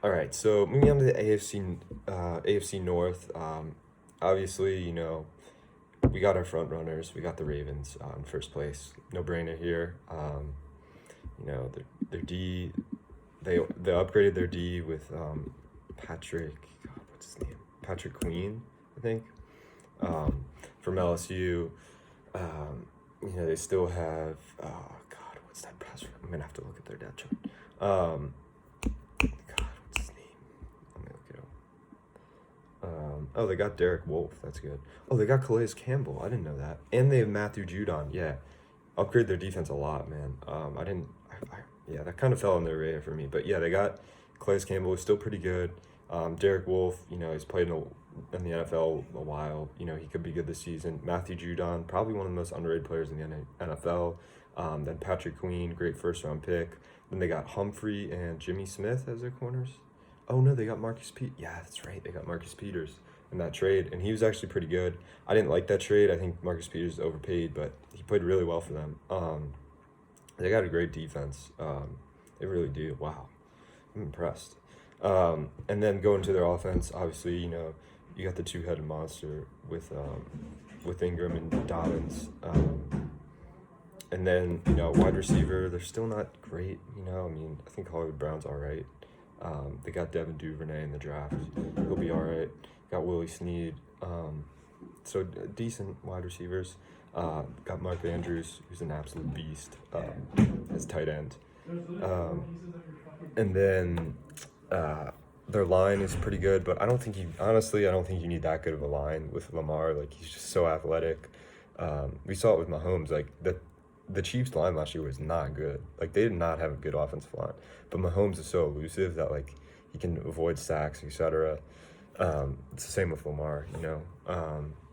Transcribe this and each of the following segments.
All right, so moving on to the AFC North. Obviously, we got our front runners. We got the Ravens in first place. No brainer here. Their D, they upgraded their D with Patrick. God, what's his name? Patrick Queen, I think. From LSU. They still have. Oh God, what's that pass? I'm gonna have to look at their depth chart. God, what's his name? Let me look it up. Oh, they got Derek Wolf. That's good. Oh, they got Calais Campbell. I didn't know that. And they have Matthew Judon. Yeah, upgrade their defense a lot, man. I didn't. Yeah, that kind of fell on their radar for me. But yeah, they got Calais Campbell, who's still pretty good. Derek Wolf, he's played in the NFL a while. He could be good this season. Matthew Judon, probably one of the most underrated players in the NFL. Then Patrick Queen, great first round pick. Then they got Humphrey and Jimmy Smith as their corners. Oh no, they got Marcus Pete. Yeah, that's right. They got Marcus Peters in that trade, and he was actually pretty good. I didn't like that trade. I think Marcus Peters is overpaid, but he played really well for them. They got a great defense. They really do. Wow, I'm impressed. And then going to their offense, obviously, you got the two-headed monster with Ingram and Dobbins. And then, wide receiver, they're still not great. I think Hollywood Brown's all right. They got Devin Duvernay in the draft. He'll be all right. Got Willie Snead. So decent wide receivers. Got Mark Andrews, who's an absolute beast as tight end. And then their line is pretty good, but I don't think you need that good of a line with Lamar. Like, he's just so athletic. We saw it with Mahomes. Like, the Chiefs' line last year was not good. Like, they did not have a good offensive line. But Mahomes is so elusive that, like, he can avoid sacks, etc. It's the same with Lamar,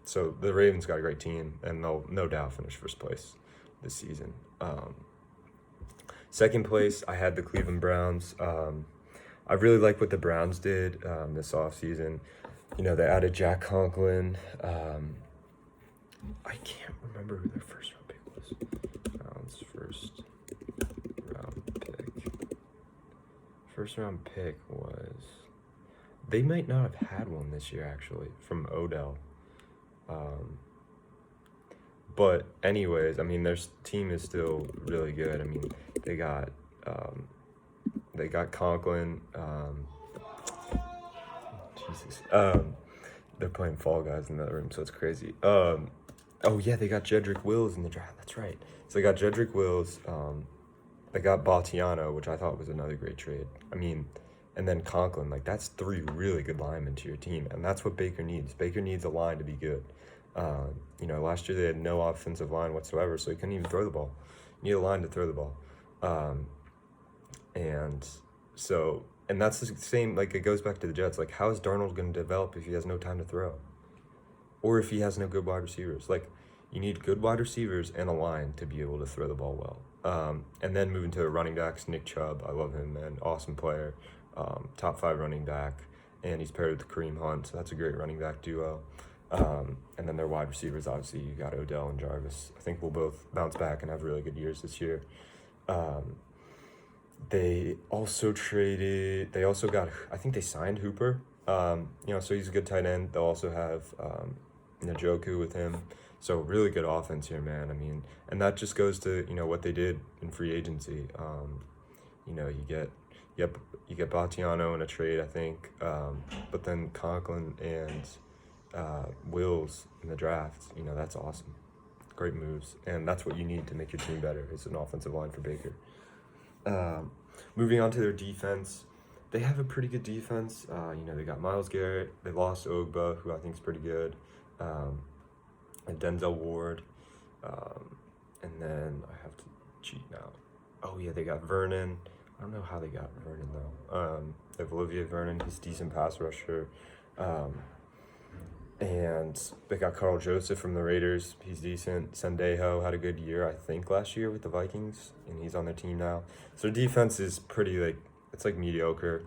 So the Ravens got a great team, and they'll no doubt finish first place this season. Second place, I had the Cleveland Browns. I really like what the Browns did this offseason. They added Jack Conklin. I can't remember who their first round pick was. Browns first round pick. First round pick was. They might not have had one this year, actually, from Odell. But anyways, their team is still really good. They got Conklin. Jesus. They're playing Fall Guys in that room, so it's crazy. Oh yeah, they got Jedrick Wills in the draft. That's right. So they got Jedrick Wills. They got Batiano, which I thought was another great trade. And then Conklin. Like, that's three really good linemen to your team, and that's what Baker needs. Baker needs a line to be good. Last year they had no offensive line whatsoever, so he couldn't even throw the ball. You need a line to throw the ball. And that's the same, like, it goes back to the Jets. Like, how is Darnold going to develop if he has no time to throw? Or if he has no good wide receivers? Like, you need good wide receivers and a line to be able to throw the ball well. And then moving to running backs, Nick Chubb. I love him, man. Awesome player. Top 5 running back. And he's paired with Kareem Hunt, so that's a great running back duo. And then their wide receivers, obviously, you got Odell and Jarvis. I think we'll both bounce back and have really good years this year. They also got, I think they signed Hooper. So he's a good tight end. They'll also have Njoku with him. So really good offense here, man. And that just goes to, what they did in free agency. You get Batiano in a trade, I think. But then Conklin and Wills in the draft. That's awesome. Great moves. And that's what you need to make your team better, is an offensive line for Baker. Moving on to their defense, they have a pretty good defense. They got Myles Garrett. They lost Ogba, who I think is pretty good, and Denzel Ward. And then I have to cheat now. Oh yeah, they got Vernon. I don't know how they got Vernon though. They have Olivier Vernon. He's a decent pass rusher. And they got Carl Joseph from the Raiders. He's decent. Sendejo had a good year, I think, last year with the Vikings, and he's on their team now. So their defense is pretty, it's mediocre.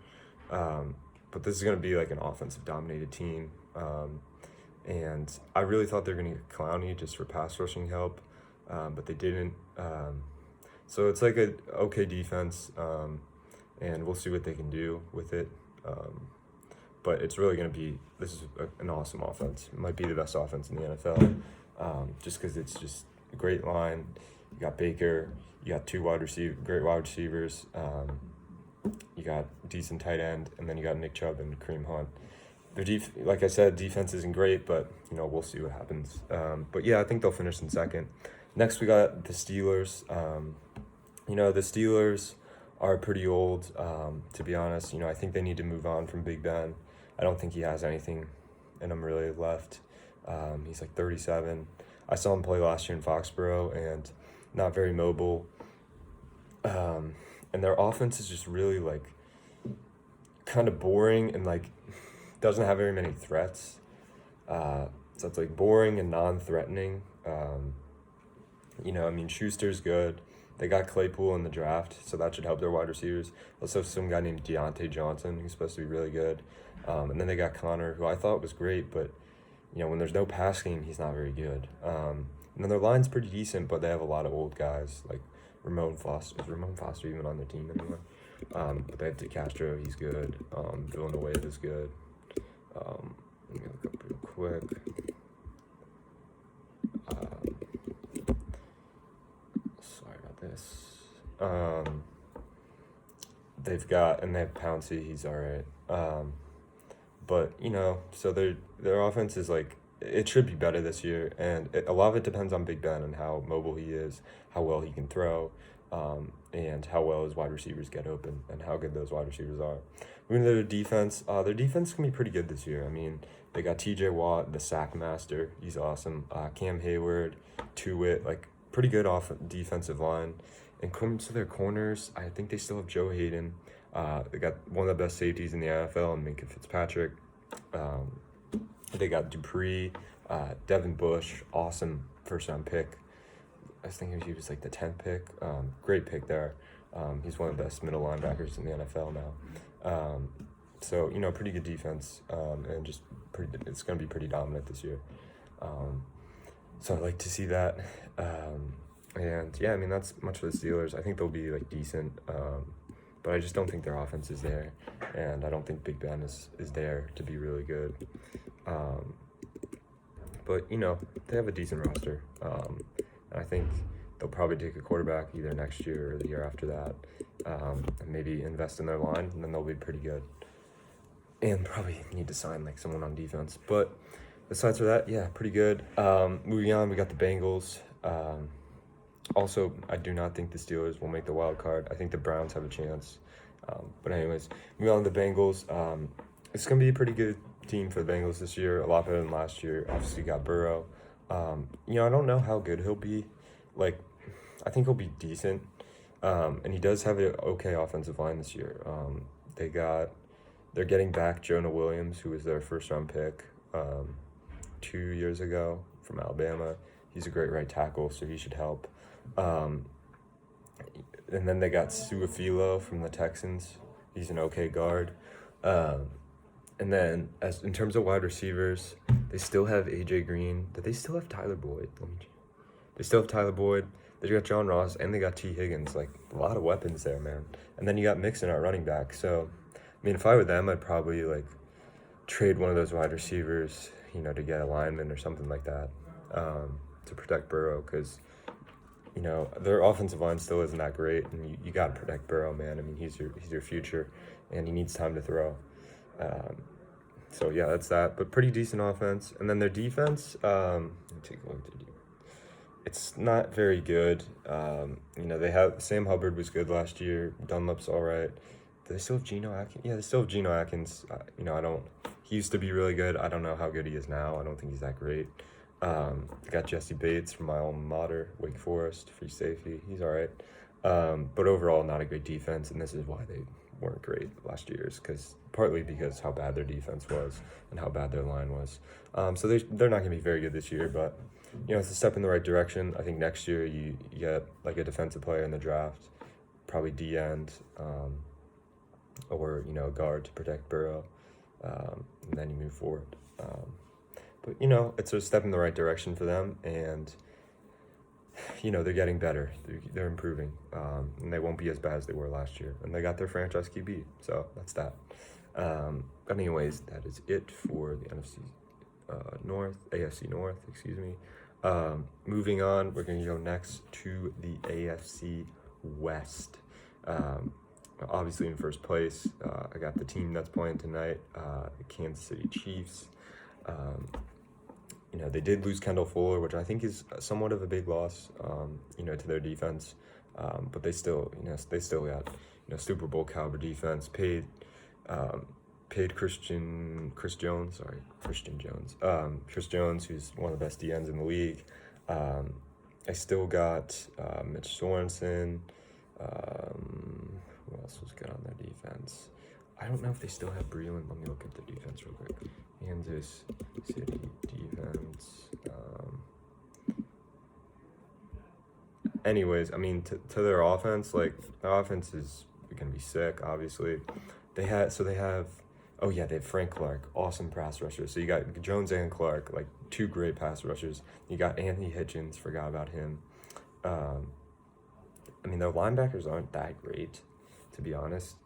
But this is going to be like an offensive-dominated team. And I really thought they were going to get Clowney just for pass rushing help, but they didn't. So it's like a okay defense, and we'll see what they can do with it. But it's really going to be, this is an awesome offense. It might be the best offense in the NFL, just because it's just a great line. You got Baker, you got great wide receivers, you got decent tight end, and then you got Nick Chubb and Kareem Hunt. Like I said, defense isn't great, but we'll see what happens. But yeah, I think they'll finish in second. Next, we got the Steelers. The Steelers are pretty old, to be honest. I think they need to move on from Big Ben. I don't think he has anything in him really left. He's like 37. I saw him play last year in Foxborough, and not very mobile. And their offense is just really like kind of boring and like doesn't have very many threats. So it's like boring and non-threatening. Schuster's good. They got Claypool in the draft, so that should help their wide receivers. Also, some guy named Deontay Johnson, who's supposed to be really good. And then they got Connor, who I thought was great, but when there's no pass game, he's not very good. And then their line's pretty decent, but they have a lot of old guys, like Ramon Foster. Is Ramon Foster even on their team anymore? But they have DeCastro, he's good. Villanueva's good. Let me look up real quick. Sorry about this. They have Pouncey, he's alright. But so their offense is like, it should be better this year, and a lot of it depends on Big Ben and how mobile he is, how well he can throw, and how well his wide receivers get open, and how good those wide receivers are. Moving to their defense can be pretty good this year. I mean, they got T.J. Watt, the sack master. He's awesome. Cam Hayward, Tuitt, like pretty good defensive line. And coming to their corners, I think they still have Joe Hayden. They got one of the best safeties in the NFL, and Minka Fitzpatrick. They got Dupree, Devin Bush, awesome first-round pick. I was thinking he was like the 10th pick. Great pick there. He's one of the best middle linebackers in the NFL now. So pretty good defense, and just it's going to be pretty dominant this year. So I'd like to see that. And yeah, I mean, that's much for the Steelers. I think they'll be like decent, but I just don't think their offense is there, and I don't think Big Ben is there to be really good. But they have a decent roster, and I think they'll probably take a quarterback either next year or the year after that, and maybe invest in their line, and then they'll be pretty good. And probably need to sign like someone on defense. But besides for that, yeah, pretty good. Moving on, we got the Bengals. Also, I do not think the Steelers will make the wild card. I think the Browns have a chance. But anyways, moving on to the Bengals. It's going to be a pretty good team for the Bengals this year. A lot better than last year. Obviously, got Burrow. I don't know how good he'll be. Like, I think he'll be decent. And he does have an okay offensive line this year. They're getting back Jonah Williams, who was their first-round pick 2 years ago from Alabama. He's a great right tackle, so he should help. And then they got Suafilo from the Texans. He's an okay guard. And then in terms of wide receivers, they still have A.J. Green. Do they still have Tyler Boyd? They still have Tyler Boyd. They got John Ross, and they got T. Higgins. Like, a lot of weapons there, man. And then you got Mixon at running back. So, I mean, if I were them, I'd probably, like, trade one of those wide receivers, to get a lineman or something like that, to protect Burrow, because, their offensive line still isn't that great, and you got to protect Burrow, man. I mean, he's your future, and he needs time to throw. So, yeah, that's that. But pretty decent offense. And then their defense, let me take a look at their defense. It's not very good. They have Sam Hubbard was good last year. Dunlap's all right. Do they still have Geno Atkins? Yeah, they still have Geno Atkins. He used to be really good. I don't know how good he is now. I don't think he's that great. They got Jesse Bates from my alma mater, Wake Forest, free safety. He's all right. But overall, not a great defense, and this is why they weren't great last year's, partly because how bad their defense was and how bad their line was. So they're not going to be very good this year, but it's a step in the right direction. I think next year you get like a defensive player in the draft, probably D-end, or a guard to protect Burrow, and then you move forward. But it's a step in the right direction for them, and they're getting better. They're improving, and they won't be as bad as they were last year. And they got their franchise QB, so that's that. But anyways, that is it for the AFC North, excuse me. Moving on, we're going to go next to the AFC West. Obviously in first place, I got the team that's playing tonight, the Kansas City Chiefs. They did lose Kendall Fuller, which I think is somewhat of a big loss, to their defense. But they still got, Super Bowl caliber defense. Paid Chris Jones, who's one of the best DNs in the league. I still got Mitch Sorensen. Who else was good on their defense? I don't know if they still have Breland. Let me look at the defense real quick. Kansas City defense. Anyways, I mean, to their offense, their offense is going to be sick, obviously. They have Frank Clark, awesome pass rushers. So you got Jones and Clark, two great pass rushers. You got Anthony Hitchens, forgot about him. Their linebackers aren't that great, to be honest.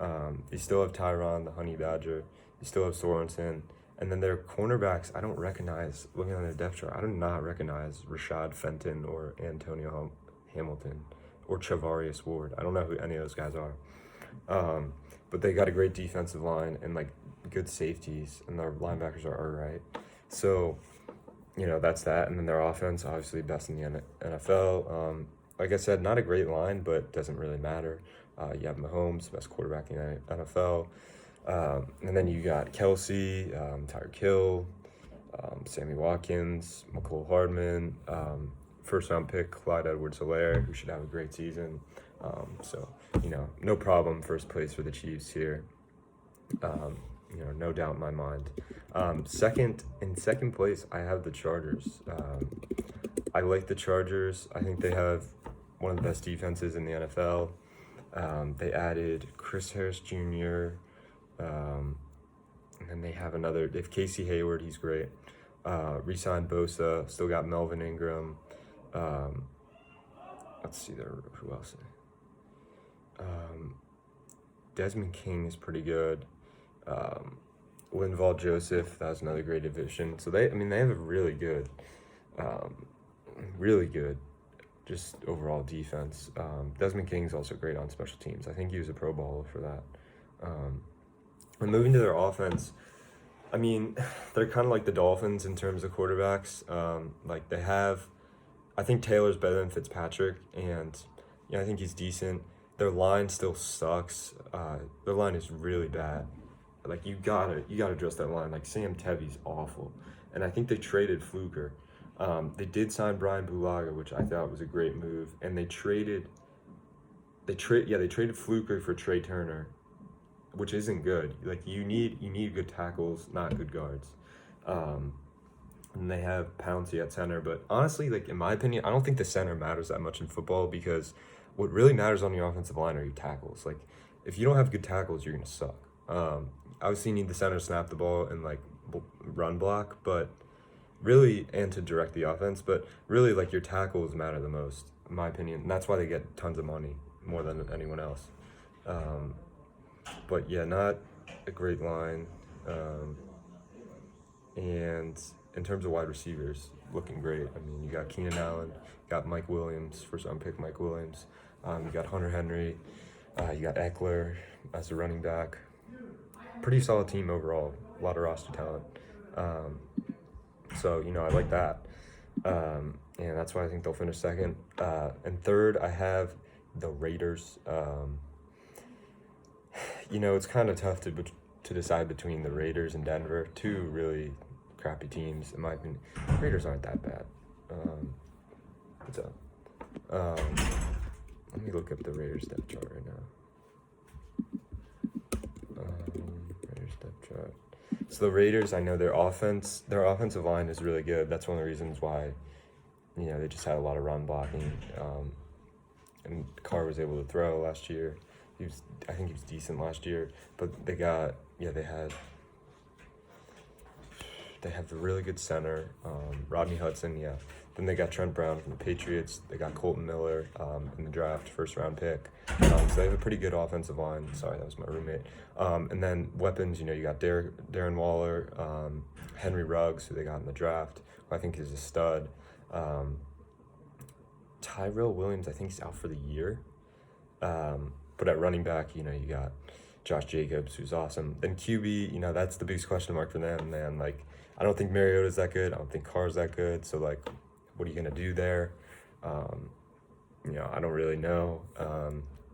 You still have Tyron, the Honey Badger. You still have Sorensen. And then their cornerbacks, I don't recognize, looking on their depth chart, I do not recognize Rashad Fenton or Antonio Hamilton or Chavarius Ward. I don't know who any of those guys are. But they got a great defensive line and good safeties, and their linebackers are all right. So, that's that. And then their offense, obviously best in the NFL. Like I said, not a great line, but doesn't really matter. You have Mahomes, best quarterback in the NFL. And then you got Kelsey, Tyreek Hill, Sammy Watkins, McCole Hardman, first-round pick Clyde Edwards-Helaire, who should have a great season. So, no problem, first place for the Chiefs here. No doubt in my mind. In second place, I have the Chargers. I like the Chargers. I think they have one of the best defenses in the NFL. They added Chris Harris Jr., and then they have Casey Hayward, he's great. Re-signed Bosa, still got Melvin Ingram. Let's see who else? Desmond King is pretty good. Linval Joseph, that was another great addition. So they have a really good, just overall defense. Desmond King's also great on special teams. I think he was a Pro Bowler for that. And moving to their offense, they're kind of like the Dolphins in terms of quarterbacks. I think Taylor's better than Fitzpatrick, and I think he's decent. Their line still sucks. Their line is really bad. You gotta address that line. Sam Tevi's awful, and I think they traded Fluker. They did sign Brian Bulaga, which I thought was a great move, and they traded Fluker for Trey Turner, which isn't good. You need good tackles, not good guards. And they have Pouncey at center, but honestly, in my opinion, I don't think the center matters that much in football, because what really matters on your offensive line are your tackles. If you don't have good tackles, you're gonna suck. Obviously, you need the center to snap the ball and run block, but really, and to direct the offense. But really, your tackles matter the most, in my opinion, and that's why they get tons of money, more than anyone else. But yeah, not a great line. And in terms of wide receivers, looking great. You got Keenan Allen, you got Mike Williams, first-round pick Mike Williams. You got Hunter Henry, you got Eckler as a running back. Pretty solid team overall, a lot of roster talent. So, I like that. And that's why I think they'll finish second. And third, I have the Raiders. It's kind of tough to decide between the Raiders and Denver, two really crappy teams, in my opinion. Raiders aren't that bad. What's up? Let me look up the Raiders depth chart right now. Raiders depth chart. So the Raiders, I know their offensive line is really good. That's one of the reasons why, they just had a lot of run blocking. And Carr was able to throw last year. I think he was decent last year, but they have the really good center, Rodney Hudson, Then they got Trent Brown from the Patriots. They got Colton Miller in the draft, first-round pick. So they have a pretty good offensive line. Sorry, that was my roommate. And then weapons, you got Darren Waller, Henry Ruggs, who they got in the draft, who I think is a stud. Tyrell Williams, I think he's out for the year. But at running back, you got Josh Jacobs, who's awesome. Then QB, that's the biggest question mark for them, man. Like, I don't think Mariota's that good. I don't think Carr's that good. So, like, what are you going to do there? I don't really know.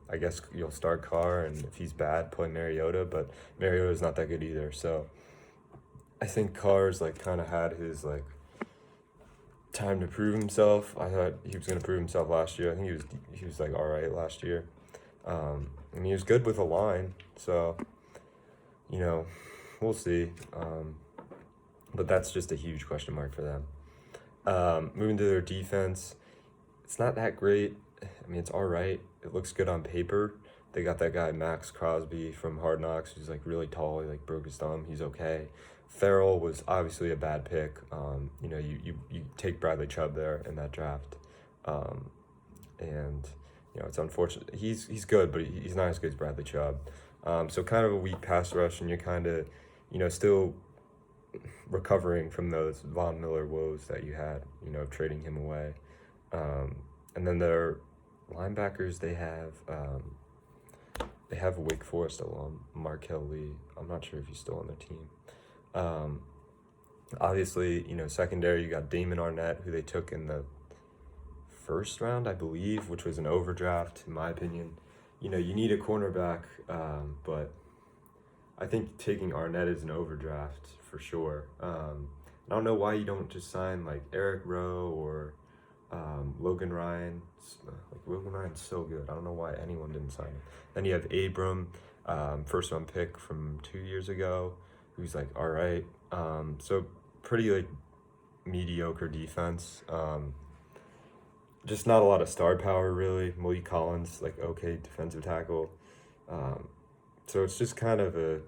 I guess you'll start Carr, and if he's bad, play Mariota. But Mariota's not that good either. So, I think Carr's, like, kind of had his, like, time to prove himself. I thought he was going to prove himself last year. I think he was like, all right last year. And he was good with a line, so, we'll see. But that's just a huge question mark for them. Moving to their defense, it's not that great. I mean, it's all right. It looks good on paper. They got that guy, Max Crosby from Hard Knocks, who's, like, really tall. He, like, broke his thumb. He's okay. Farrell was obviously a bad pick. You take Bradley Chubb there in that draft. And it's unfortunate. He's good, but he's not as good as Bradley Chubb. So kind of a weak pass rush, and you're kind of, still recovering from those Von Miller woes that you had, trading him away. And then their linebackers, they have Wake Forest alum, Markel Lee. I'm not sure if he's still on their team. Obviously, secondary, you got Damon Arnett, who they took in the first round, I believe, which was an overdraft, in my opinion. You need a cornerback, but I think taking Arnett is an overdraft for sure. I don't know why you don't just sign, like, Eric Rowe or Logan Ryan. Like, Logan Ryan's so good. I don't know why anyone didn't sign him. Then you have Abram, first-round pick from 2 years ago, who's, like, all right. So pretty, like, mediocre defense. Just not a lot of star power, really. Malik Collins, like, okay defensive tackle. So it's just kind of a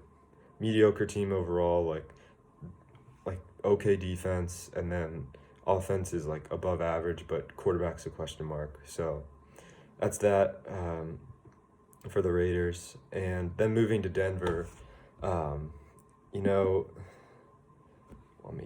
mediocre team overall, like okay defense, and then offense is, like, above average, but quarterback's a question mark. So that's that for the Raiders. And then moving to Denver, let me